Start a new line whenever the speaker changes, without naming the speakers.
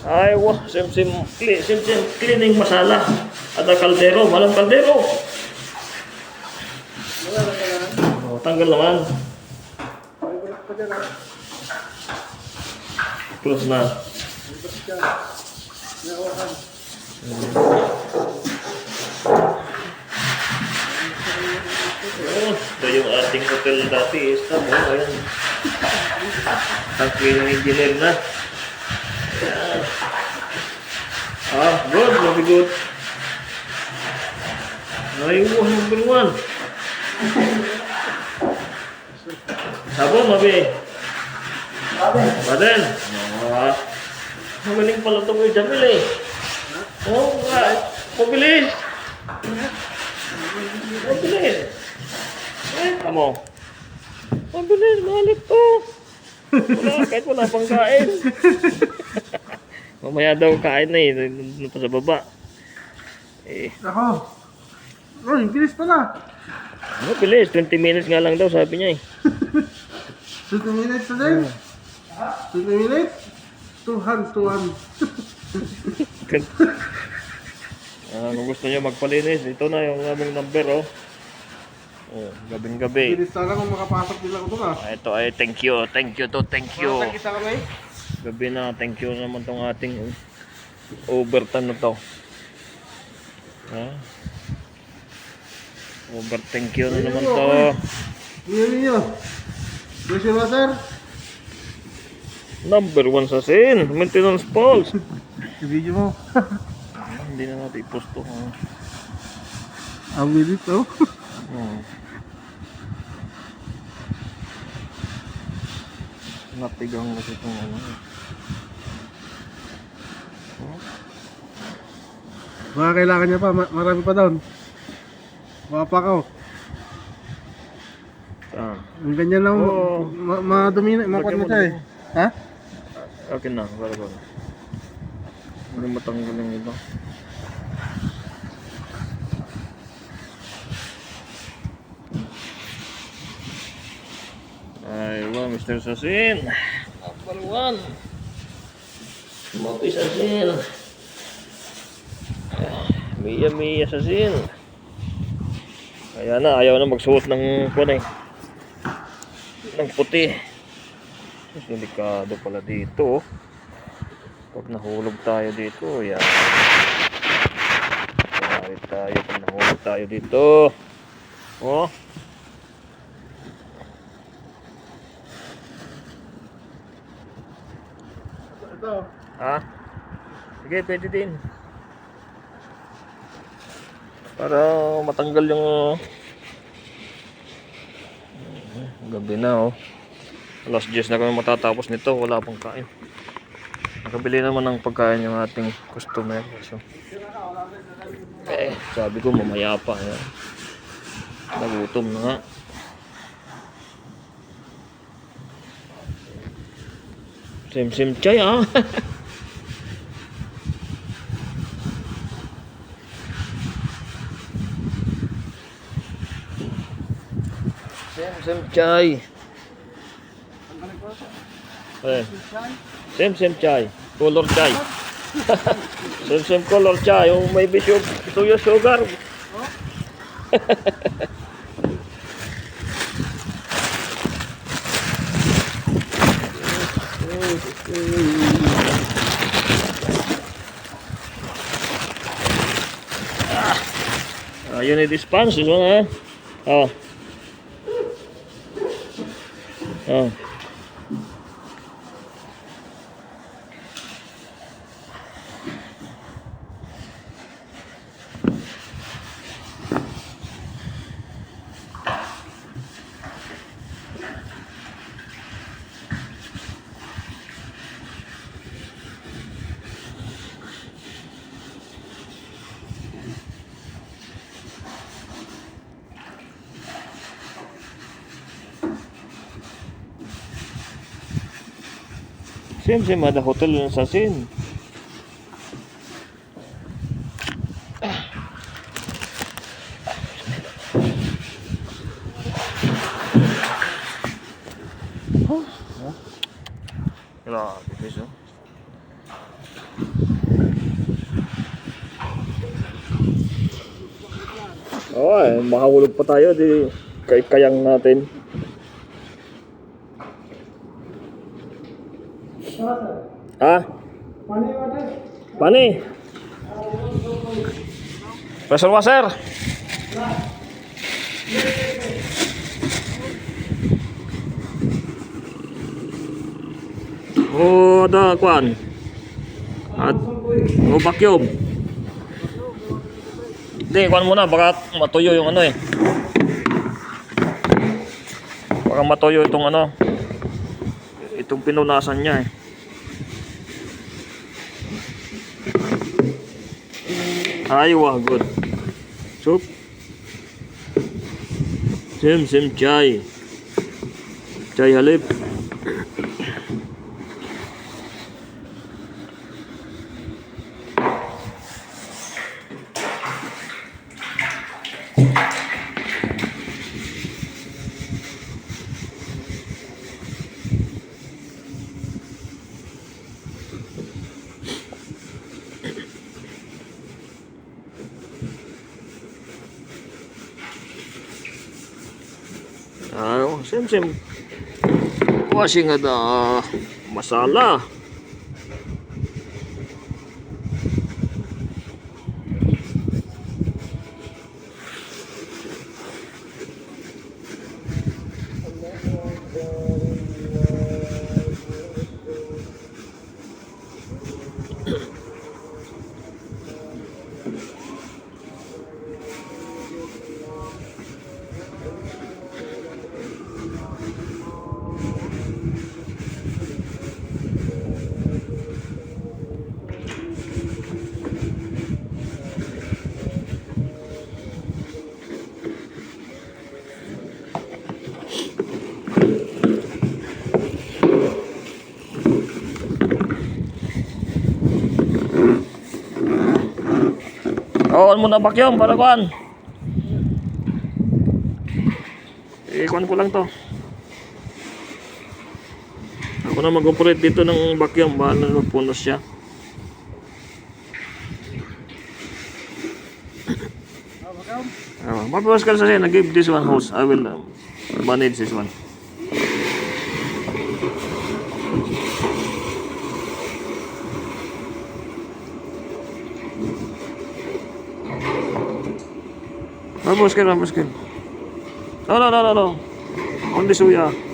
Ay, wah, sim cleaning masala. Ada kaldero, malam kaldero. Oh, tanggal naman. Close na. Oh, ito yung ating hotel dati. Istanbul, ayan. Ang cleaning engineer na. Ayan. Ah, good, very good. Ay, wow, number 1. Sabon, mabi. Baden. Ah, magaling pala ito kay Jamil eh. Oh, mabilis. Mabilis. Kamo. Mabilis, malit to. Wala, kahit wala pang kain. Mamaya daw kain na eh. Nandun pa sa baba. Eh.
Ako. Uy, bilis pala.
Ano, bilis. 20 minutes nga lang daw, sabi niya eh.
20 minutes na din. 20 minutes? 2 hands to 1.
Kung gusto niyo magpalinis, ito na yung aming number oh. Oh, gabing-gabi.
Bilis sana kung makapasok din ako doon ah.
Ito ay thank you to thank you.
Makakita kami.
Gabi na, thank you naman tong ating overtime na to. Ha? Over thank you na naman to.
Ngayon ninyo. Gusto ba sir?
Number 1 sa sin, maintenance pulse.
I-video mo.
Hindi na natin i-post to.
Ang bilis oh.
Natigang kasi itong ano.
Baka kailangan niya pa. Marami pa doon. Baka pa ako.
Saan?
Ang ganyan lang.
Oo.
Madumi na. Makuha mo siya eh. Ha?
Okay na, para. Hindi matanggal yung iba. Ay, wow, Mr. Sasin. Number 1. Mopi Sasin. Mia Sasin. Kaya na, ayaw na magsuot ng kunay. Ng puti. Delikado pala dito. Pag nahulog tayo dito, yan. Pag nahulog tayo dito. Oh.
Ito.
Ha? Sige, pwede din. Para matanggal yung gabi na oh. Alas 10 na kami matatapos nito, wala pang kain. Nakabili naman ng pagkain yung ating customer. So, sabi ko mamaya pa. Yan. Nagutom na nga. Sim chay ah. Sim chay. Sim chay. Color chay. Sim color chay. Yung may bisyo sugar. Yun ay dispense yun ha. Oh. Oh. Sim ada hotel yang Sasin. Grabe guys oh. Oo, makahulog pa tayo. Di kayang natin. Ha? Pani? Pressure washer? O, ada, kuan? At, o, vacuum? Hindi, kuan muna, baka matuyo yung ano eh. Baka matuyo itong ano. Itong pinunasan niya eh. Aywa, good. Soup. Sim chai. Chai halip. Sim washing ada masala. On muna vacuum para kuan. Kuan ko lang to. Ako na mag-operate dito ng vacuum, bahala na magpunos siya. Mabawas ka sa siya, give this one hose. I will manage this one. Mabawas ka. No. Only suya.